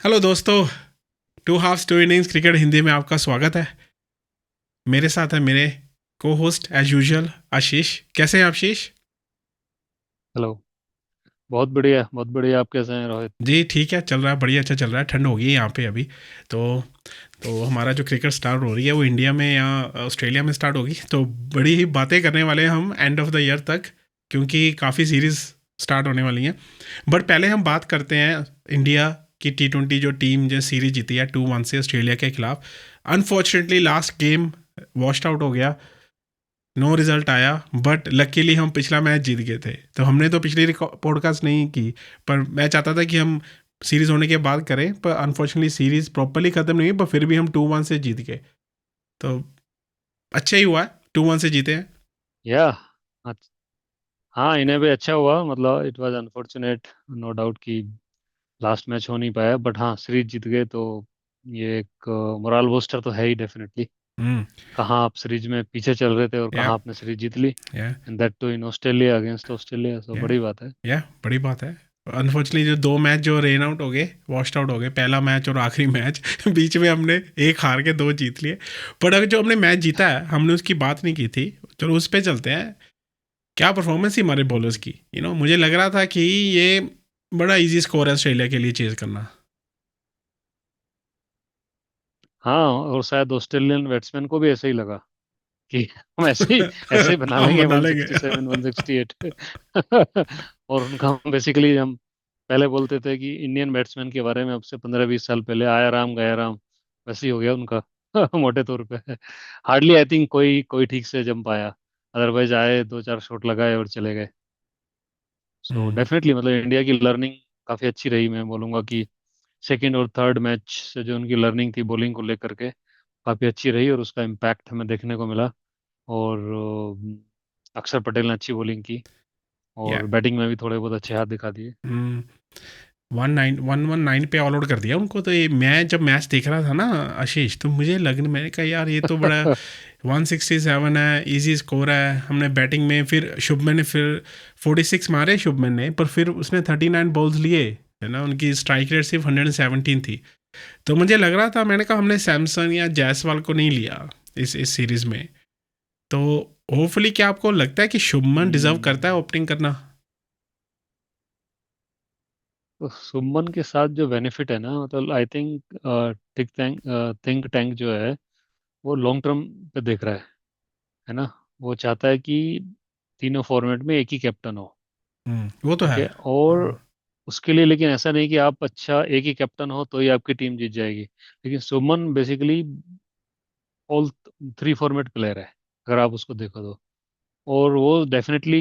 Hello दोस्तों, two halves two innings cricket Hindi में आपका स्वागत है। मेरे साथ है मेरे को होस्ट एज यूजुअल आशीष। कैसे हैं आप आशीष? हेलो। बहुत बढ़िया, बहुत बढ़िया। आप कैसे हैं रोहित? जी ठीक है, चल रहा है, बढ़िया, अच्छा चल रहा है। ठंड हो गई है यहाँ पे अभी। तो तो हमारा जो क्रिकेट स्टार्ट हो रही है वो इंडिया में या ऑस्ट्रेलिया में स्टार्ट होगी, तो बड़ी ही बातें करने वाले हैं हम एंड ऑफ द ईयर तक, क्योंकि काफ़ी सीरीज स्टार्ट होने वाली हैं। बट पहले हम बात करते हैं इंडिया की T20 जो टीम जो सीरीज जीती है 2-1 से ऑस्ट्रेलिया के खिलाफ। Unfortunately last game washed out हो गया, नो रिजल्ट आया। बट लकीली हम पिछला मैच जीत गए थे, तो हमने तो पिछली पॉडकास्ट नहीं की। पर मैं चाहता था कि हम सीरीज होने के बाद करें, पर अनफॉर्चुनेटली सीरीज प्रॉपरली खत्म नहीं हुई, पर फिर भी हम 2-1 से जीत गए। तो अच्छा ही हुआ, 2-1 से जीते हैं। या हाँ, इन्हें भी अच्छा हुआ। मतलब it was unfortunate, no doubt कि लास्ट मैच हो नहीं पाया, बट हाँ, सीरीज जीत गए तो ये एक मोरल बूस्टर तो है ही डेफिनेटली। हम्म। कहाँ आप सीरीज में पीछे चल रहे थे और या कहाँ आपने सीरीज जीत ली। Yeah and that too in Australia, against Australia, so yeah बड़ी बात है। या बड़ी बात है। अनफॉर्चुनेटली जो दो मैच जो रेन आउट हो गए, वॉस्ट आउट हो गए, पहला मैच और आखिरी मैच बीच में हमने एक हार के दो जीत लिए। पर अगर जो हमने मैच जीता है, हमने उसकी बात नहीं की थी। चलो उस पे चलते हैं। क्या परफॉर्मेंस थी हमारे बॉलर्स की। मुझे लग रहा था कि ये बड़ा इजी स्कोर है ऑस्ट्रेलिया के लिए चेज करना। हाँ, और शायद ऑस्ट्रेलियन बैट्समैन को भी ऐसे ही लगा कि हम ऐसे ही बना हम लेंगे बना लेंगे। 167 168। और उनका हम बेसिकली हम पहले बोलते थे कि इंडियन बैट्समैन के बारे में, अब से 15-20 साल पहले, आया राम गया राम, वैसे ही हो गया उनका। मोटे तौर पे हार्डली आई थिंक कोई कोई ठीक से जम पाया। अदरवाइज आए, दो चार शॉट लगाए और चले गए। सो हम्म। डेफिनेटली मतलब इंडिया की लर्निंग काफ़ी अच्छी रही। मैं बोलूँगा कि सेकेंड और थर्ड मैच से जो उनकी लर्निंग थी बॉलिंग को लेकर के, काफ़ी अच्छी रही और उसका इम्पैक्ट हमें देखने को मिला। और अक्षर पटेल ने अच्छी बॉलिंग की या और बैटिंग में भी थोड़े बहुत अच्छे हाथ दिखा दिए। 119 पे ऑल आउट कर दिया उनको। तो ये मैं जब मैच देख रहा था ना आशीष, तो मुझे लगने, मैंने कहा यार ये तो बड़ा 167 है, इजी स्कोर है। हमने बैटिंग में फिर शुभमन ने फिर 46 मारे शुभमन ने, पर फिर उसने 39 बॉल्स लिए, है ना। उनकी स्ट्राइक रेट सिर्फ 117 थी। तो मुझे लग रहा था, मैंने कहा हमने सैमसन या जायसवाल को नहीं लिया इस सीरीज में। तो होपफुली, क्या आपको लगता है कि शुभमन डिजर्व करता है हम्म, ओपनिंग करना? तो सुमन के साथ जो बेनिफिट है ना, मतलब आई थिंक थिंक टैंक जो है वो लॉन्ग टर्म पे देख रहा है ना। वो चाहता है कि तीनों फॉर्मेट में एक ही कैप्टन हो। वो तो ठीक है। है। और उसके लिए लेकिन ऐसा नहीं कि आप अच्छा एक ही कैप्टन हो तो ही आपकी टीम जीत जाएगी। लेकिन Suman basically all three format player है, अगर आप उसको देखो तो। और वो डेफिनेटली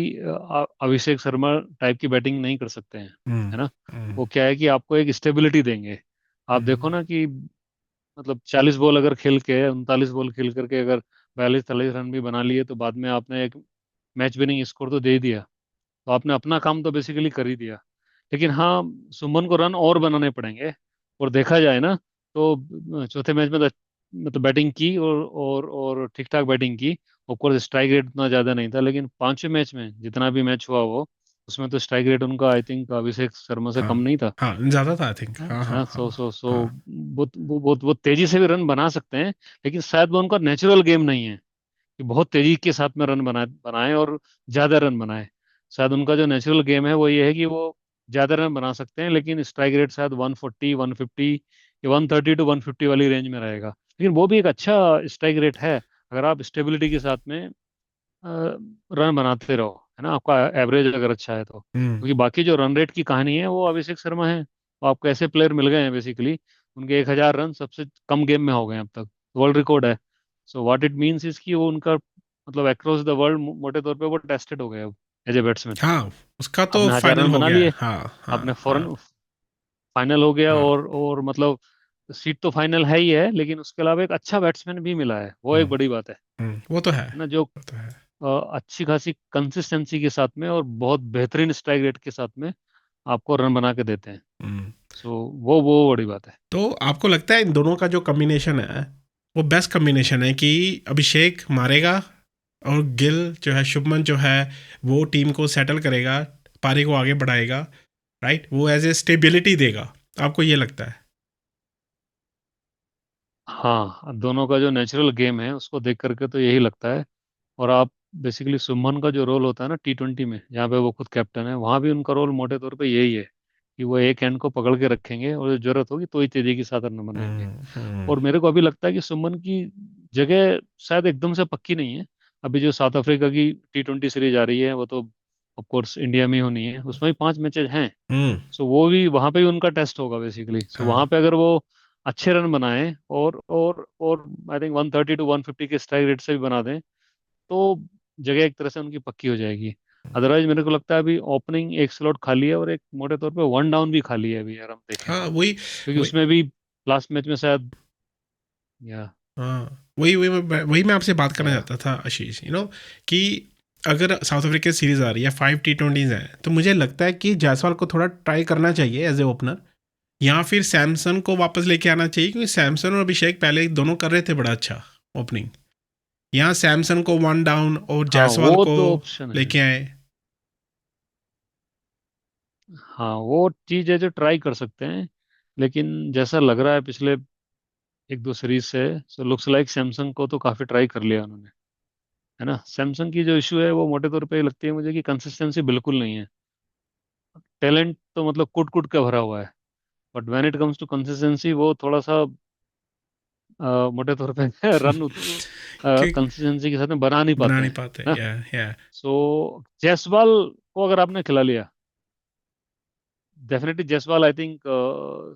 अभिषेक शर्मा टाइप की बैटिंग नहीं कर सकते हैं, हम्म। है ना। हम्म। वो क्या है कि आपको एक स्टेबिलिटी देंगे। आप देखो हम्म। ना कि मतलब 40 बॉल अगर खेल के, 39 बॉल खेल करके अगर 42-43 रन भी बना लिए, तो बाद में आपने एक मैच विनिंग स्कोर तो दे ही दिया। तो आपने अपना काम तो बेसिकली कर ही दिया। लेकिन हाँ, सुमन को रन और बनाने पड़ेंगे। और देखा जाए ना, तो चौथे मैच में तो मतलब बैटिंग की और ठीक ठाक बैटिंग की। ऑफ कोर्स स्ट्राइक रेट उतना ज्यादा नहीं था, लेकिन पांचवें मैच में जितना भी मैच हुआ वो, उसमें तो स्ट्राइक रेट उनका आई थिंक अभिषेक शर्मा से हाँ कम नहीं था। हाँ, ज़्यादा था आई थिंक। हाँ है हाँ ना। हाँ सो हाँ। बहुत तेजी से भी रन बना सकते हैं। लेकिन शायद वो उनका नेचुरल गेम नहीं है कि बहुत तेजी के साथ में रन बनाए और ज्यादा रन बनाए। शायद उनका जो नेचुरल गेम है वो ये है कि वो ज्यादा रन बना सकते हैं, लेकिन स्ट्राइक रेट शायद 140 150 या 130 टू 150 वाली रेंज में रहेगा। लेकिन वो भी एक अच्छा स्ट्राइक रेट है, अगर आप स्टेबिलिटी के साथ में रन बनाते रहो, है ना। आपका एवरेज अगर अच्छा है तो, हम्म। क्योंकि बाकी जो रन रेट की कहानी है वो अभिषेक शर्मा है। वो आपको ऐसे प्लेयर मिल गए हैं बेसिकली, उनके 1,000 रन सबसे कम गेम में हो गए हैं अब तक, वर्ल्ड रिकॉर्ड है। So what it means is कि वो उनका मतलब अक्रॉस द वर्ल्ड मोटे तौर पे वो टेस्टेड हो गए अब एज ए बैट्समैन। हाँ, उसका तो आपने हजार फाइनल रन हो बना गया है। लिए, हाँ हाँ आपने हाँ फॉरन फाइनल हो गया, हाँ। और मतलब सीट तो फाइनल है ही है, लेकिन उसके अलावा एक अच्छा बैट्समैन भी मिला है, वो एक हम्म। बड़ी बात वो तो है, है ना। जो वो तो है। अच्छी खासी कंसिस्टेंसी के साथ में और बहुत बेहतरीन स्ट्राइक रेट के साथ में आपको रन बना के देते हैं। हम्म। सो वो बड़ी बात है। तो आपको लगता है इन दोनों का जो कॉम्बिनेशन है वो बेस्ट कॉम्बिनेशन है, कि अभिषेक मारेगा और गिल जो है, शुभमन जो है, वो टीम को सेटल करेगा, पारी को आगे बढ़ाएगा, राइट? वो एज ए स्टेबिलिटी देगा, आपको ये लगता है? हाँ, दोनों का जो नेचुरल गेम है उसको देख करके तो यही लगता है। और आप बेसिकली सुमन का जो रोल होता है ना T20 में, जहाँ पे वो खुद कैप्टन है, वहाँ भी उनका रोल मोटे तौर पे यही है कि वो एक एंड को पकड़ के रखेंगे और जो जरूरत होगी तो ही तेजी के साथ रन बनाएंगे। हम्म। और मेरे को अभी लगता है कि सुमन की जगह शायद एकदम से पक्की नहीं है। अभी जो साउथ अफ्रीका की T20 सीरीज आ रही है वो तो ऑफ कोर्स इंडिया में ही होनी है, उसमें भी 5 मैचेज हैं। हम्म। सो वो भी वहां पे भी उनका टेस्ट होगा बेसिकली। सो वहां हाँ। पे अगर वो अच्छे रन बनाए और आई थिंक 130 to 150 के स्ट्राइक रेट से भी बना दें, तो जगह एक तरह से उनकी पक्की हो जाएगी। अदरवाइज मेरे को लगता है अभी ओपनिंग एक स्लॉट खाली है और एक मोटे तौर पे वन डाउन भी खाली है अभी, अगर हम देखें हाँ तो। वही क्योंकि वही उसमें भी लास्ट मैच में शायद, या हाँ वही मैं आपसे बात करना या चाहता था आशीष, कि अगर साउथ अफ्रीका सीरीज आ रही है, 5 T20s हैं, तो मुझे लगता है कि जायसवाल को थोड़ा ट्राई करना चाहिए एज ए ओपनर, या फिर सैमसन को वापस लेके आना चाहिए, क्योंकि सैमसन और अभिषेक पहले दोनों कर रहे थे बड़ा अच्छा ओपनिंग। यहाँ सैमसन को वन डाउन और हाँ, जायसवाल वो को तो ऑप्शन है। लेके आए। हाँ, वो चीज है जो ट्राई कर सकते हैं। लेकिन जैसा लग रहा है पिछले एक दो सीरीज से, सो लुक्स लाइक सैमसंग को तो काफी ट्राई कर लिया उन्होंने, है ना। सैमसंग की जो इशू है वो मोटे तौर पे लगती है मुझे कि कंसिस्टेंसी बिल्कुल नहीं है। टैलेंट तो मतलब कुट कुट के भरा हुआ है, but when it comes to consistency वो थोड़ा सा मोटे तौर पे रन कि कंसिस्टेंसी के साथ में बना नहीं बना पाते नहीं हैं, पाते, है। या सो जायसवाल को अगर आपने खिला लिया, डेफिनेटली जायसवाल आई थिंक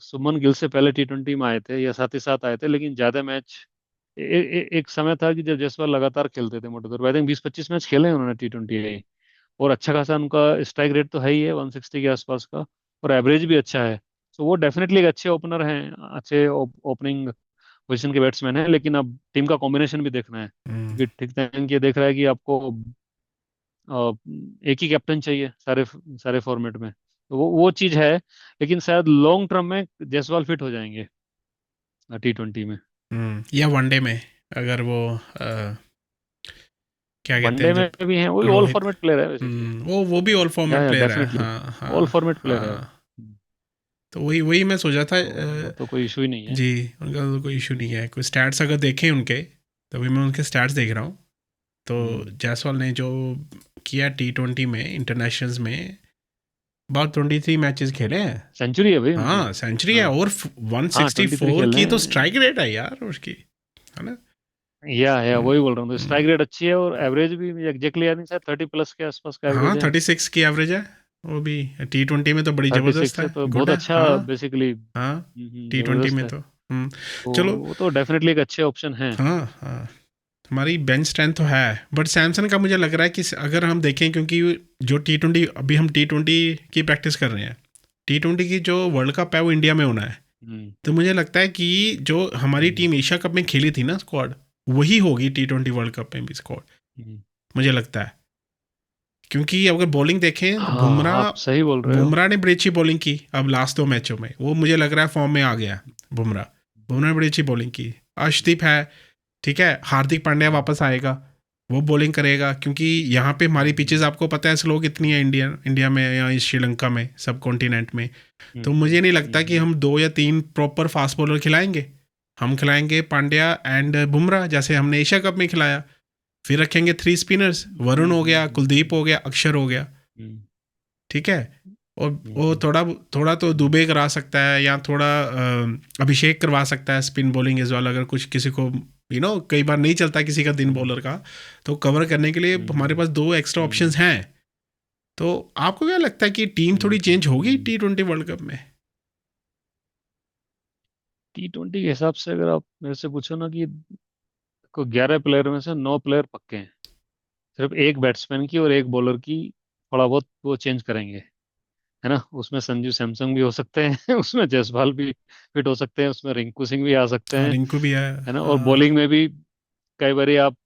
सुमन गिल से पहले T20 में आए थे या साथ ही साथ आए थे, लेकिन ज्यादा मैच एक समय था कि जब जायसवाल लगातार खेलते थे मोटे तौर पर। आई थिंक 20-25 मैच खेले हैं उन्होंने T20 और अच्छा खासा उनका स्ट्राइक रेट तो है ही है 160 के आसपास का, और एवरेज भी अच्छा है। तो वो डेफिनेटली एक अच्छे ओपनर हैं, अच्छे ओपनिंग पोजीशन के बैट्समैन हैं। लेकिन अब टीम का कॉम्बिनेशन भी देखना है, क्योंकि ठीक टाइम ये देख रहा है कि आपको एक ही कैप्टन चाहिए सारे सारे फॉर्मेट में, तो वो चीज है। लेकिन शायद लॉन्ग टर्म में जायसवाल फिट हो जाएंगे T20 में। या वनडे में, अगर वो क्या कहते वनडे हैं में जब भी हैं, वही ऑल रोहित, फॉर्मेट प्लेयर है बेसिकली। वो भी ऑल फॉर्मेट या प्लेयर है, डेफिनेटली हाँ ऑल हाँ फॉर्मेट प्लेयर है वो। हाँ। तो वही वही मैं सोचा था, तो वो तो कोई इशू ही नहीं है। जी, उनका तो कोई इशू नहीं है। कोई स्टैट्स अगर देखें उनके, तो अभी मैं उनके स्टैट्स देख रहा हूँ। तो हम्म। जायसवाल ने जो किया T20 में, इंटरनेशनल्स में about 23 मैचेस खेले हैं। सेंचुरी है भाई उनकी। हाँ सेंचुरी है, हाँ। और हाँ, 23 164 खेले की तो हैं। स्ट्राइक रेट है यार उसकी, है ना। या हम्म, वही बोल रहा हूँ, तो हम्म। स्ट्राइक रेट अच्छी है और एवरेज भी एग्जैक्टली यानी शायद 30+ के आसपास का हाँ एवरेज है। 36 की एवरेज है। वो भी T20 में तो बड़ी थर्टी ज़बरदस्त सिक्स है, है तो गुड बहुत है, अच्छा हाँ। बेसिकली। हाँ T20 जबरदस्त में है। तो तो चलो। वो तो डेफिनेटली एक अच्छे ऑप्शन है। हाँ हाँ, हमारी बेंच स्ट्रेंथ तो है, बट सैमसन का मुझे लग रहा है कि अगर हम देखें, क्योंकि जो T20 अभी हम T20 की प्रैक्टिस कर रहे हैं, T20 की जो वर्ल्ड कप है वो इंडिया में होना है। हम्म। तो मुझे लगता है कि जो हमारी हम्म। टीम एशिया कप में खेली थी ना स्क्वाड, वही होगी T20 वर्ल्ड कप में भी स्क्वाड, हम्म। मुझे लगता है। क्योंकि अगर बॉलिंग देखें तो हाँ, बुमराह आप सही बोल रहे हो। बुमराह ने बड़ी अच्छी बॉलिंग की अब लास्ट 2 मैचों में, वो मुझे लग रहा है फॉर्म में आ गया। बुमराह बुमराह ने बड़ी अच्छी बॉलिंग की। अर्शदीप है, ठीक है, हार्दिक पांड्या वापस आएगा, वो बॉलिंग करेगा, क्योंकि यहाँ पे हमारी पिचेस आपको पता है स्लो कितनी है, इंडिया में या इस श्रीलंका में, सब कॉन्टिनेंट में। तो मुझे नहीं लगता कि हम 2 या 3 प्रॉपर फास्ट बॉलर खिलाएंगे। हम खिलाएंगे पांड्या एंड बुमराह, जैसे हमने एशिया कप में खिलाया। फिर रखेंगे 3 स्पिनर्स, वरुण हो गया, कुलदीप हो गया, अक्षर हो गया, ठीक है। और वो थोड़ा थोड़ा तो दुबे करा सकता है, या थोड़ा अभिषेक करवा सकता है स्पिन बॉलिंग एज वेल, अगर कुछ किसी को कई बार नहीं चलता किसी का दिन बॉलर का, तो कवर करने के लिए हमारे पास 2 एक्स्ट्रा ऑप्शंस हैं। तो आपको क्या लगता है कि टीम थोड़ी चेंज होगी T20 वर्ल्ड कप में? T20 के हिसाब से अगर आप मेरे से पूछो ना कि को 11 प्लेयर में से 9 प्लेयर पक्के हैं, सिर्फ एक बैट्समैन की और एक बॉलर की थोड़ा बहुत वो चेंज करेंगे, है ना। उसमें संजू सैमसंग भी हो सकते हैं उसमें जायसवाल भी फिट हो सकते हैं, उसमें रिंकू सिंह भी आ सकते हाँ हैं, रिंकू भी है, है ना। और हाँ। बॉलिंग में भी कई बार आप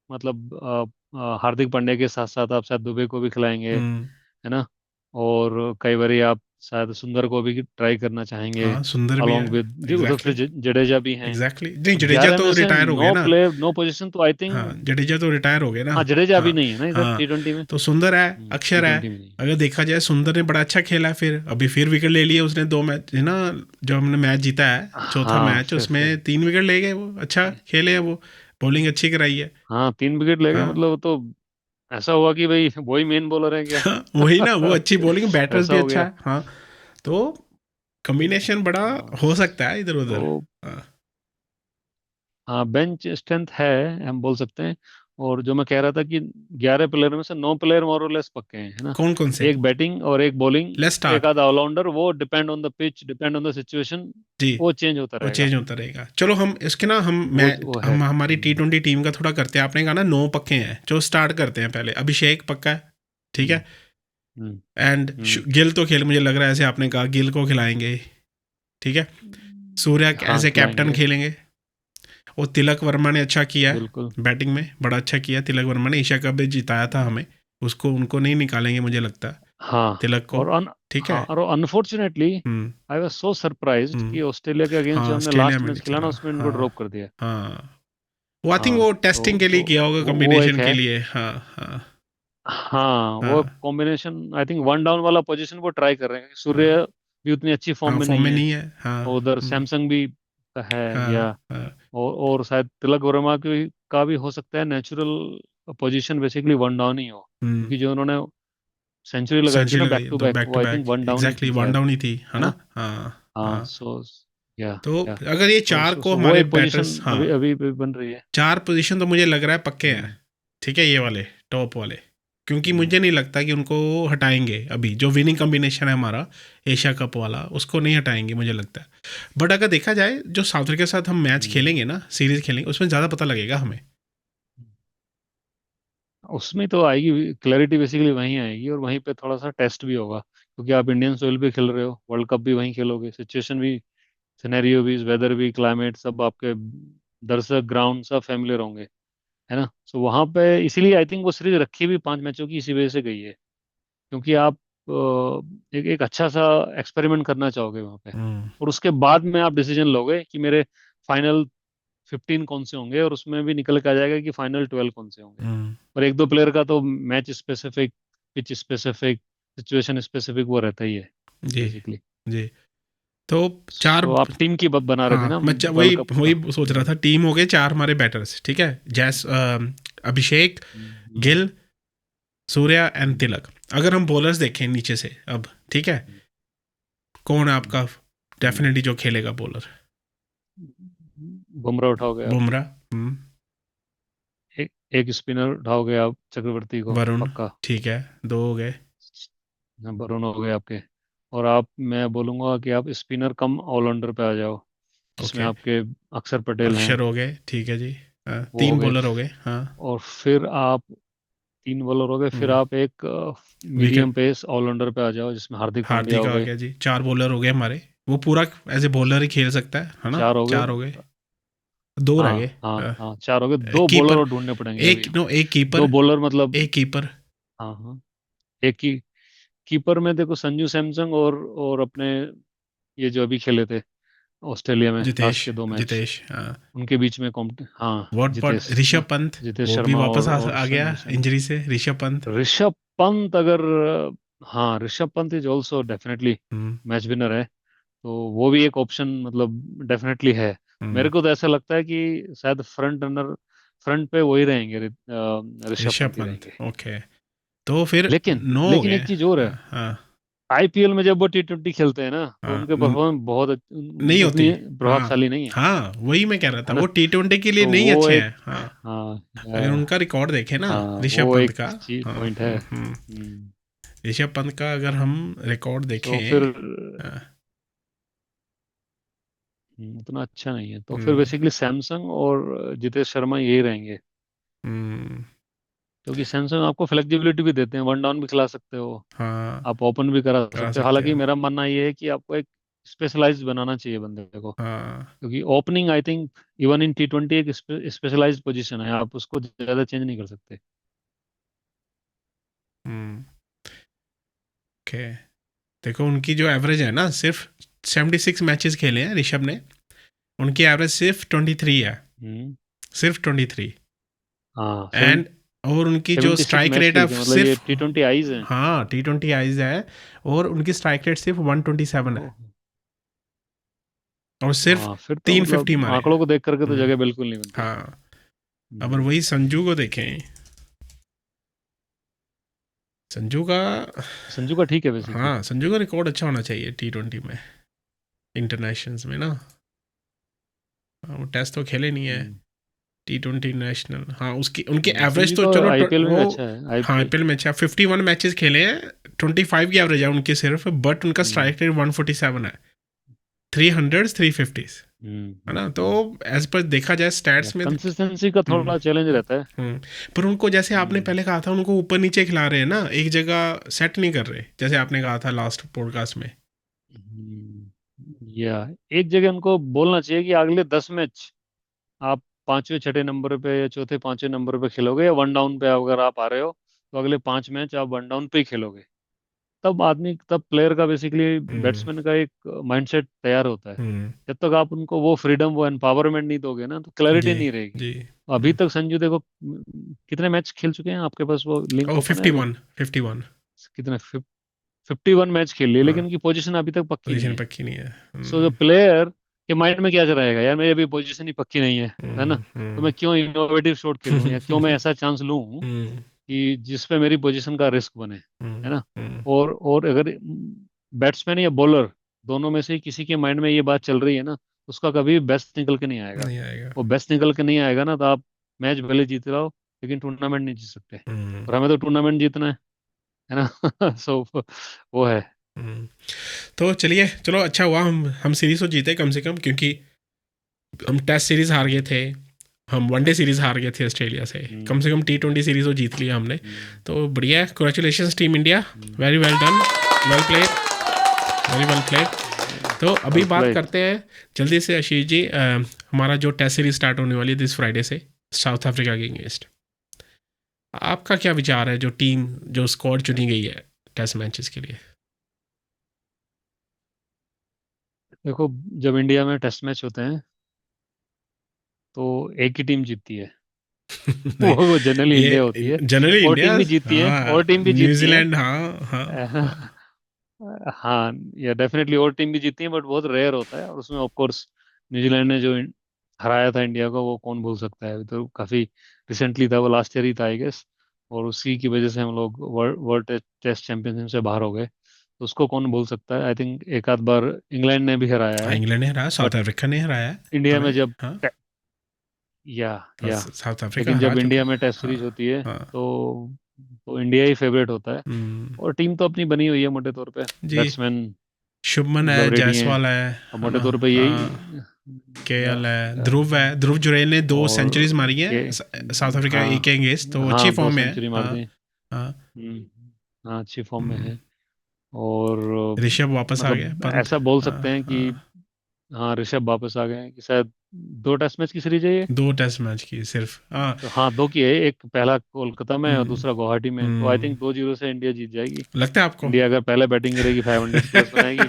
मतलब हार्दिक पांड्या के साथ साथ आप शायद दुबे को भी खिलाएंगे, हम्म। है ना। और कई बार आप शायद सुंदर को भी ट्राई करना चाहेंगे हाँ सुंदर भी है। अलोंग विद जी, उधर एग्जैक्टली। फिर जडेजा भी हैं। एग्जैक्टली नहीं, तो जडेजा 11 तो में से रिटायर हो गए नो ना। प्लेयर नो पोजीशन, तो आई हाँ थिंक। जडेजा तो रिटायर हो गए ना। हाँ, जडेजा हाँ अभी नहीं है ना इधर हाँ। T20 में। तो सुंदर है, टी अक्षर है। ट्वेंटी में नहीं। अगर देखा जाए सुंदर ने बड़ा अच्छा खेला है, फिर अभी फिर विकेट ले लिए उसने 2 मैच है ना, जो हमने मैच जीता है चौथा हाँ, मैच, फिर उसमें 3 विकेट ले गए वो, अच्छा खेले हैं वो, बॉलिंग अच्छी कराई है। हाँ, 3 विकेट ले गए, हाँ मतलब वो तो ऐसा हुआ कि भाई वही मेन बॉलर है क्या। वही ना, वो अच्छी बॉलिंग, बैटर्स ऐसा भी हो अच्छा गया। है हाँ। तो कॉम्बिनेशन बड़ा हाँ, हो सकता है इधर उधर। तो हाँ। हाँ, बेंच स्ट्रेंथ है, हम बोल सकते हैं। और जो मैं कह रहा था कि 11 प्लेयर में से 9 प्लेयर मोर और लेस पक्के हैं, है ना। कौन कौन से? एक बैटिंग और एक बॉलिंग, लेट्स एक स्टार्ट। आधा ऑलराउंडर, वो depend on the pitch, depend on the situation, जी। वो चेंज होता वो रहेगा। चेंज होता रहेगा। चलो हम इसके ना, वो है। हम हमारी T20 टीम का थोड़ा करते हैं। आपने कहा ना 9 पक्के हैं, जो स्टार्ट करते हैं पहले। अभिषेक पक्का है, ठीक हम्म, है। हम्म, एंड हम्म। गिल तो खेल, मुझे लग रहा है ऐसे आपने कहा गिल को खिलाएंगे, ठीक है। सूर्या हाँ, एज ए कैप्टन खिलाएंगे। खेलेंगे। और तिलक वर्मा ने अच्छा किया बिल्कुल। है बैटिंग में, बड़ा अच्छा किया तिलक वर्मा ने, एशिया कप भी जिताया था हमें। उसको उनको नहीं निकालेंगे मुझे लगता है, हाँ, तिलक को। ठीक है। हाँ, और unfortunately hmm. I was so surprised hmm. कि ऑस्ट्रेलिया के अगेंस्ट हाँ जो हमने ऑस्ट्रेलिया लास्ट में मैच नहीं खेला चला। ना, उसमें इनको हाँ ड्रॉप कर दिया। हाँ। वो आई थिंक हाँ, वो तो टेस्टिंग के लिए किया होगा, वो एक कॉम्बिनेशन के है। लिए। हाँ हाँ हाँ, वो हाँ combination I think one down वाला पोजीशन वो ट्राई कर रहे हैं। हाँ। सूर्य भी उतनी अच्छी फॉर्म हाँ में फॉर्म नहीं में है। नहीं है हाँ। और उधर हम्म। सैमसंग भी है गया। हाँ हाँ। और शायद तिलक वर्मा की का भी हो सकता है natural position basically one down ही हो, हम्म। क्योंकि जो उन्होंने सेंचुरी लगाई थी सेंचुरी ना लगाई बैक टू तो बैक, बैक वो to I back, think one down ही एग्जैक्टली थी वन शायद। डाउन ही थी, है है ना। ना। हाँ हाँ, हाँ। सो या तो या अगर ये तो चार को वो हमारे एक पोजीशन बैटर्स, हाँ अभी अभी भी बन रही है। 4 पोजीशन तो मुझे लग रहा है पक्के हैं, हम्म, ठीक है, ये वाले टॉप वाले। क्योंकि हम्म, मुझे नहीं लगता कि उनको हटाएंगे अभी, जो विनिंग कॉम्बिनेशन है हमारा एशिया कप वाला, उसको नहीं हटाएंगे मुझे लगता है। बट अगर देखा जाए, जो साउथ अफ्रीका के साथ हम मैच हम्म। खेलेंगे ना, सीरीज खेलेंगे, उसमें ज़्यादा पता लगेगा हमें। उसमें तो आएगी क्लैरिटी, बेसिकली वहीं आएगी, और वहीं पे थोड़ा सा टेस्ट भी होगा, क्योंकि आप इंडियन सोइल पे खेल रहे हो, वर्ल्ड कप भी वहीं खेलोगे, सिचुएशन भी, सिनेरियो भी, वेदर भी, क्लाइमेट सब आपके, दर्शक, ग्राउंड सब फैमिलियर होंगे, है ना। सो वहाँ पे इसीलिए आई थिंक वो सीरीज रखी भी 5 मैचों की इसी वजह से गई है, क्योंकि आप एक एक अच्छा सा एक्सपेरिमेंट करना चाहोगे वहाँ पे, हम्म। और उसके बाद में आप डिसीजन लोगे कि मेरे फाइनल 15 कौन से होंगे, और उसमें भी निकल के आ जाएगा कि फाइनल 12 कौन से होंगे। हम्म। और एक दो प्लेयर का तो match specific, pitch specific, situation specific वो रहता ही है जी बेसिकली। जी। तो चार, सो आप टीम की बना रहे थे हाँ ना मैं वही वर्ल्ड कप का। वही सोच रहा था। टीम हो गए 4 हमारे बैटर्स, ठीक है। अभिषेक, हम्म, गिल, सूर्या एंड हम्म, तिलक। अगर हम बॉलर्स देखें नीचे से अब, ठीक है, हम्म, कौन है हम्म, आपका हम्म। डेफिनेटली जो खेलेगा बॉलर? बुमराह उठाओगे आप। बुमराह। एक एक स्पिनर उठाओगे आप, चक्रवर्ती को वरुण, पक्का। ठीक है, 2 हो गए। वरुण हो गए आपके। और आप, मैं बोलूंगा कि आप स्पिनर कम ऑलराउंडर पे आ जाओ, जिसमें ओके। आपके अक्षर पटेल हैं। अक्षर हो गए, ठीक है जी। वो हो 3 गए। बॉलर हो गए हाँ। और फिर आप 3 बॉलर हो गए, फिर हम्म। आप एक मीडियम विकेट, पेस ऑलराउंडर पे आ जाओ, जिसमें हार्दिक पांड्या हो हार्दिक आ गए। गया जी। 4 बॉलर हो गए हमारे। वो पूरा एज ए बॉलर ही खेल सकता है ना। 4 हो गए। 4 हो गए, 2 रह हाँ, गए। हाँ, हाँ, 4 हो गए, 2 बॉलर कीपर, और ढूंढने पड़ेंगे अभी एक हमें। नो एक दो कीपर, बॉलर मतलब। एक कीपर। हाँ, हाँ। एक ही कीपर में देखो, संजू सैमसंग और अपने ये जो अभी खेले थे ऑस्ट्रेलिया में जितेश, लास्ट के 2 मैच, जितेश हाँ। उनके बीच में कॉम्प हाँ, व्हाट जितेश ऋषभ ना। पंत, जितेश वो भी शर्मा वापस और आ गया संजू सैमसन। इंजरी से, ऋषभ पंत। ऋषभ पंत अगर, हाँ, Rishabh Pant is also definitely hmm. Match winner है, तो वो भी एक ऑप्शन मतलब डेफिनेटली है। हम्म। मेरे को तो ऐसा लगता है कि शायद फ्रंट रनर, फ्रंट पे वही रहेंगे, ऋषभ ऋषभ पंत ही पंत, रहेंगे। ओके। तो फिर लेकिन 9 हो लेकिन गए। एक चीज और है, हाँ हाँ आईपीएल में जब वो T20 खेलते हैं ना, तो हाँ। उनके परफॉर्मेंस बहुत नहीं होती। उतनी हाँ प्रभावशाली नहीं है। हाँ वही मैं कह रहा था, है ना। वो T20 के लिए तो नहीं वो अच्छे एक, हैं हाँ। हाँ, अगर उनका रिकॉर्ड देखें ना, हाँ, ऋषभ वो पंत एक का, चीज हाँ पॉइंट है। हम्म। ऋषभ पंत का अगर हम रिकॉर्ड तो फिर देखें, हाँ, उतना अच्छा नहीं है, तो फिर हम्म। बेसिकली सैमसंग और जितेश शर्मा यही रहेंगे, हम्म। क्योंकि सैमसंग आपको फ्लेक्सिबिलिटी भी देते हैं, वन डाउन भी खिला सकते हो, हाँ आप ओपन भी करा करा सकते हो। सकते हालांकि हो। मेरा मानना ये है कि आपको एक स्पेशलाइज्ड बनाना चाहिए बंदे को, हाँ। क्योंकि opening I think even in T20 एक स्पेशलाइज्ड पोजीशन है, आप उसको ज्यादा चेंज नहीं कर सकते। हम्म। ओके। देखो उनकी जो एवरेज है ना, सिर्फ 76 मैचेस खेले हैं ऋषभ ने, उनकी एवरेज सिर्फ 23 है, हम्म। सिर्फ 23। हाँ, एंड और उनकी जो 76 स्ट्राइक मैच रेट है खेल के, मतलब ये सिर्फ, T20 आईज हैं। हाँ T20 आइज है, और उनकी स्ट्राइक रेट सिर्फ 127 है, ओह, और और सिर्फ हाँ, फिर तो 350 मतलब मारे हैं। आंकड़ों को देख करके तो हम्म, जगह बिल्कुल नहीं बनती। हाँ। अगर हम्म। वही संजू को देखें, संजू का, संजू का ठीक है बेसिकली। हाँ संजू का रिकॉर्ड अच्छा होना चाहिए T20 में, इंटरनेशनल्स में ना। हाँ, वो टेस्ट तो खेले नहीं है, हम्म। T20 नेशनल, हाँ उसकी उनकी एवरेज संजू तो तो चलो आईपीएल में वो, भी अच्छा है, हाँ आईपीएल। आईपीएल में अच्छा 51 मैचेस खेले हैं, 25 की एवरेज है उनकी सिर्फ, बट उनका हम्म। स्ट्राइक रेट 147 है, 300 350, हम्म। है ना। तो एज पर देखा जाए या स्टैट्स में, कंसिस्टेंसी का हम्म, थोड़ा चैलेंज रहता है। हम्म, पर उनको जैसे आपने हम्म। पहले कहा था, उनको ऊपर नीचे खिला रहे हैं ना, एक जगह सेट नहीं कर रहे, जैसे आपने कहा था लास्ट पॉडकास्ट में। या एक जगह उनको बोलना चाहिए कि अगले 10 मैच आप पांचवें छठे नंबर पे या चौथे पांचवें नंबर पे खेलोगे, या वन डाउन पे अगर आप आ रहे हो तो अगले 5 मैच आप वन डाउन पे ही खेलोगे। तब प्लेयर का बेसिकली, हम्म, बैट्समैन का एक माइंडसेट तैयार होता है। हम्म, जब तक आप उनको वो फ्रीडम, वो एम्पावरमेंट नहीं दोगे ना, तो क्लैरिटी जी, नहीं रहेगी। जी, अभी तक संजू देखो, कितने मैच खेल चुके हैं, आपके पास वो लिंक ओ ओपन है अभी? 51, 51 कितने? 51 मैच खेल लिए, हाँ, लेकिन उनकी पोजीशन अभी तक पक्की नहीं पोजीशन है। पक्की नहीं है। सो जो प्लेयर के माइंड में क्या चल रहेगा, यार मेरी अभी पोजीशन ही पक्की नहीं है ना, हम्म, तो मैं क्यों इनोवेटिव शॉट खेलूं, या क्यों मैं हम्म, ऐसा चांस लूं हम्म, कि जिस पे मेरी पोजीशन का रिस्क बने, है ना। हम्म, और अगर बैट्समैन या बॉलर दोनों में से किसी के माइंड में ये बात चल रही है ना, उसका कभी बेस्ट निकल के नहीं आएगा। नहीं आएगा। वो बेस्ट निकल के नहीं आएगा ना, तो आप मैच भले जीत रहे हो, लेकिन टूर्नामेंट नहीं जीत सकते। हम्म, और हमें तो टूर्नामेंट जीतना है ना। सो वो है। हम्म। तो चलिए, चलो अच्छा हुआ हम सीरीज तो जीते कम से कम, क्योंकि हम टेस्ट सीरीज हार गए थे, हम वनडे सीरीज हार गए थे ऑस्ट्रेलिया हम्म। से, कम T20 सीरीज तो जीत लिया हमने। हम्म। तो बढ़िया है, congratulation team India, hmm. Very well done, well played, very well played. तो अभी वेल बात प्लेड। करते हैं जल्दी से आशीष जी, हमारा जो टेस्ट सीरीज स्टार्ट होने वाली है दिस फ्राइडे से, साउथ अफ्रीका के अगेंस्ट, आपका क्या विचार है, जो टीम, जो स्क्वाड चुनी गई है टेस्ट मैचेस के लिए? देखो, जब इंडिया में टेस्ट मैच होते हैं तो एक ही टीम जीतती है। नहीं, वो जनरली इंडिया होती ये है। जनरली और इंडिया, टीम भी जीतती है, हाँ और टीम भी जीतती है। न्यूजीलैंड, हाँ हाँ हाँ, हाँ, या डेफिनेटली और टीम भी जीतती है, बट बहुत रेयर होता है। और उसमें ऑफ कोर्स न्यूजीलैंड ने जो हराया था इंडिया को, वो कौन भूल सकता है। तो काफी रिसेंटली था, वो लास्ट ईयर ही था आई गेस। और उसी की वजह से हम लोग वर्ल्ड वर्ल्ड टेस्ट चैंपियनशिप से बाहर हो गए। तो उसको कौन भूल सकता है। आई थिंक एक आध बार इंग्लैंड ने भी हराया हाँ है। इंग्लैंड ने हराया, साउथ बट अफ्रीका ने हराया है इंडिया में हमें, जब हाँ, या या साउथ अफ्रीका लेकिन हरा जब चुका इंडिया है, में टेस्ट हाँ सीरीज होती है हाँ, तो इंडिया ही फेवरेट होता है। हम्म, और टीम तो अपनी बनी हुई है मोटे तौर पे। जी, बैट्समैन शुभमन मतलब है, रेडी हैं। जायसवाल अब है मोटे ना, तौर पे हाँ, यही। या, केएल है, या, ध्रुव है, ध्रुव जुरैल ने 2 सेंचुरीज और मारी के है साउथ अफ्रीका ए के हाँ, अगेंस्ट, तो अच्छी हाँ, दो फॉर्म में है, सेंचुरी मार हाँ दी। हाँ, हाँ, अच्छी फॉर्म में हम्म, है। और ऋषभ वापस आ गया, मतलब पंत, ऐसा बोल हाँ सकते हैं कि हाँ, हाँ, ऋषभ वापस आ गए हैं, कि शायद 2 टेस्ट मैच की सीरीज है ये। 2 टेस्ट मैच की सिर्फ, हाँ, तो हाँ, दो की है, एक पहला कोलकाता में और हम्म, दूसरा गुवाहाटी में। तो आई हम्म, थिंक 2-0 से इंडिया जीत जाएगी। लगता है आपको? इंडिया अगर पहले बैटिंग करेगी 500 प्लस बनाएगी।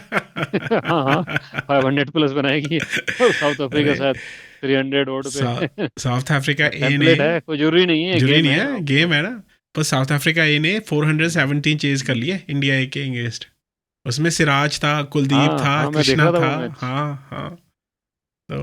हाँ, हाँ, 500 प्लस बनाएगी। और साउथ अफ्रीका अरे, शायद 300 ओड पे। साउथ अफ्रीका तो ए ने, टेम्पलेट है, कोई जरूरी नहीं है, जरूरी गेम नहीं है है, अब तो। गेम है ना, पर साउथ अफ्रीका ए ने 417 चेज कर हम्म। लिए इंडिया ए के अगेंस्ट, उसमें सिराज था, कुलदीप हाँ, था, हाँ, मैं देख कृष्णा रहा था था, वो मैच। हाँ हाँ, तो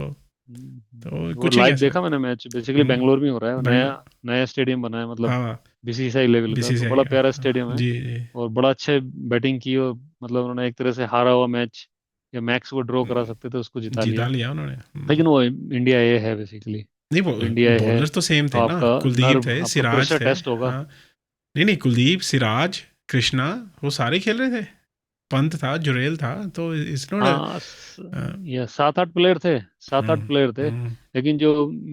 वो कुछ नहीं कह लाइव देखा सकते। मैंने मैच, बेसिकली हम्म, बेंगलोर में हो रहा है, नया बेंगलोर, नया स्टेडियम बना है, मतलब हाँ, बीसीसीआई लेवल का, तो बीसीसीआई बड़ा का, प्यारा हाँ, स्टेडियम है। जी जी, और बड़ा अच्छे बैटिंग की, और मतलब उन्होंने एक तरह से हारा हुआ मैच, या मैक्स को ड्रॉ करा सकते थे, उसको जिता जीता लिया। लिया उन्होंने, लेकिन वो इंडिया ये है बेसिकली। नहीं वो जब इंडिया ये है बॉलर तो सेम तो थे ना, आपका कुलदीप नर्व, थे, आपका सिराज प्रेशर थे, टेस्ट होगा। हाँ, नहीं नहीं, कुलदीप, सिराज, कृष्णा, वो सारे खेल रहे थे, पंत था, जुरेल था, तो इट्स नॉट, हाँ, ये 7-8 प्लेयर थे, 7-8 प्लेयर थे। हम्म, लेकिन जो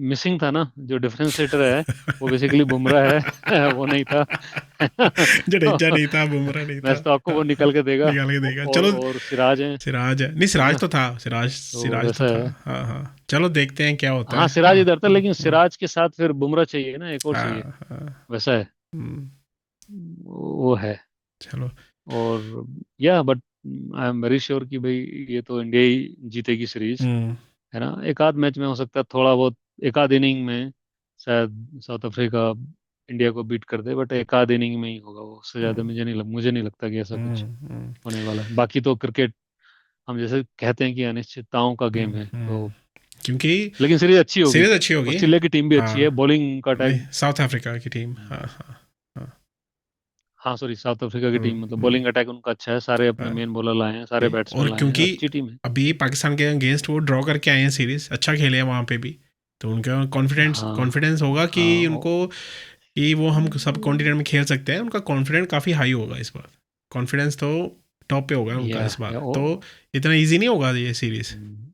मिसिंग था ना, जो डिफरेंशिएटर है, वो बेसिकली बुमराह है। वो नहीं था। जडेजा नहीं था, बुमराह नहीं था, मैच तो आपको वो निकल के देगा। निकाल के देगा, और चलो। और सिराज सिराज है, नहीं है सिराज ना। तो था, सिराज, तो सिराज तो वैसा था, है। हाँ हाँ, चलो देखते हैं क्या होता हाँ, है, सिराज इधर था, लेकिन हम्म, सिराज के साथ फिर बुमराह चाहिए ना, एक और चाहिए। हाँ हाँ, वैसा है। हम्म, वो है। चलो, और या but I am very sure कि भाई ये तो इंडिया ही जीतेगी सीरीज, है ना। एक आध मैच में हो सकता है थोड़ा बहुत, एक आध इनिंग में शायद साउथ अफ्रीका इंडिया को बीट कर दे, बट एक आध इनिंग में ही होगा वो, उससे ज्यादा मुझे नहीं लगता कि ऐसा कुछ होने वाला है। बाकी तो क्रिकेट हम जैसे कहते हैं कि अनिश्चितताओं का गेम है, तो क्योंकि लेकिन सीरीज अच्छी होगी। सीरीज अच्छी होगी। ऑस्ट्रेलिया की टीम भी अच्छी है, हाँ, बॉलिंग का वही अटैक। साउथ अफ्रीका की टीम, हाँ हाँ हाँ। हाँ सॉरी, साउथ अफ्रीका की टीम, मतलब हम्म, बॉलिंग अटैक उनका अच्छा है, सारे अपने हाँ, मेन बॉलर लाए हैं, सारे और बैट्समैन लाए हैं, क्योंकि अच्छी टीम है। अभी पाकिस्तान के अगेंस्ट वो ड्रॉ करके आए हैं सीरीज, अच्छा खेले हैं वहाँ पे भी, तो उनका कॉन्फिडेंस हाँ कॉन्फिडेंस होगा कि हाँ उनको, कि वो हम सब कॉन्टिनेंट में खेल सकते हैं, उनका कॉन्फिडेंस काफ़ी हाई होगा इस बार, कॉन्फिडेंस तो टॉप पे होगा उनका इस या बार, ओ, तो इतना इजी नहीं होगा ये सीरीज। हम्म,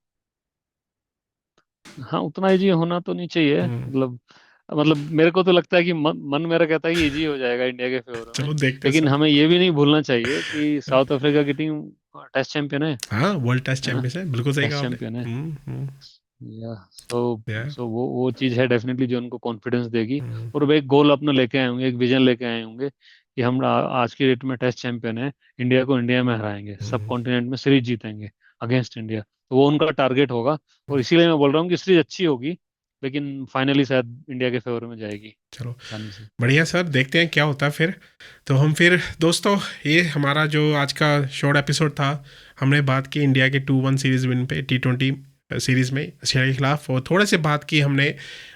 हाँ उतना इजी होना तो नहीं चाहिए, हम्म, मतलब मेरे को तो लगता है कि मन मेरा कहता है कि इजी हो जाएगा इंडिया के फेवर में। चलो देखते हैं लेकिन सर। हमें ये भी नहीं भूलना चाहिए कि साउथ अफ्रीका की टीम टेस्ट चैंपियन हाँ, वर्ल्ड टेस्ट है ना, चैंपियंस है, बिल्कुल सही टेस्ट कहा आपने। चैंपियन है। हम्म, या सो या सो वो चीज है डेफिनेटली जो उनको कॉन्फिडेंस देगी। हम्म, और वो एक गोल अपना लेके आए होंगे, एक विजन लेके आए होंगे कि हम आज की डेट में टेस्ट चैंपियन है, इंडिया को इंडिया में हराएंगे, सब हम्म, कॉन्टिनेंट में सीरीज जीतेंगे अगेंस्ट इंडिया, तो वो उनका टारगेट होगा। और इसीलिए मैं बोल रहा हूँ कि सीरीज अच्छी होगी, लेकिन फाइनली शायद इंडिया के फेवर में जाएगी चलो आसानी से। बढ़िया सर, देखते हैं क्या होता है फिर। तो हम फिर दोस्तों, ये हमारा जो आज का शॉर्ट एपिसोड था, हमने बात की इंडिया के 2-1 सीरीज विन पे T20 सीरीज़ में ऑस्ट्रेलिया के खिलाफ, और थोड़े से बात की हमने,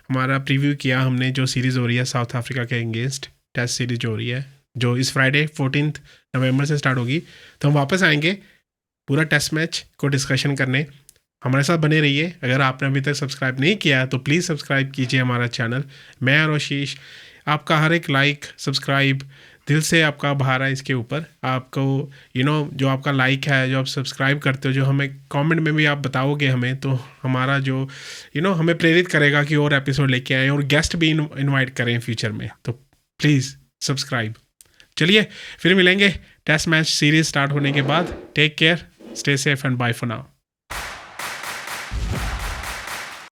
हमारा प्रीव्यू किया हमने जो सीरीज़ हो रही है साउथ अफ्रीका के अगेंस्ट, टेस्ट सीरीज जो हो रही है, जो इस फ्राइडे 14 नवंबर से स्टार्ट होगी। तो हम वापस आएंगे पूरा टेस्ट मैच को डिस्कशन करने, हमारे साथ बने रहिए। अगर आपने अभी तक सब्सक्राइब नहीं किया है तो प्लीज़ सब्सक्राइब कीजिए हमारा चैनल। मैं और आशीष, आपका हर एक लाइक सब्सक्राइब दिल से आपका आभार है इसके ऊपर, आपको जो आपका लाइक है, जो आप सब्सक्राइब करते हो, जो हमें कमेंट में भी आप बताओगे हमें, तो हमारा जो हमें प्रेरित करेगा कि और एपिसोड लेके आएँ और गेस्ट भी इनवाइट करें फ्यूचर में, तो प्लीज़ सब्सक्राइब। चलिए फिर मिलेंगे टेस्ट मैच सीरीज स्टार्ट होने के बाद। Take care, stay safe and bye for now.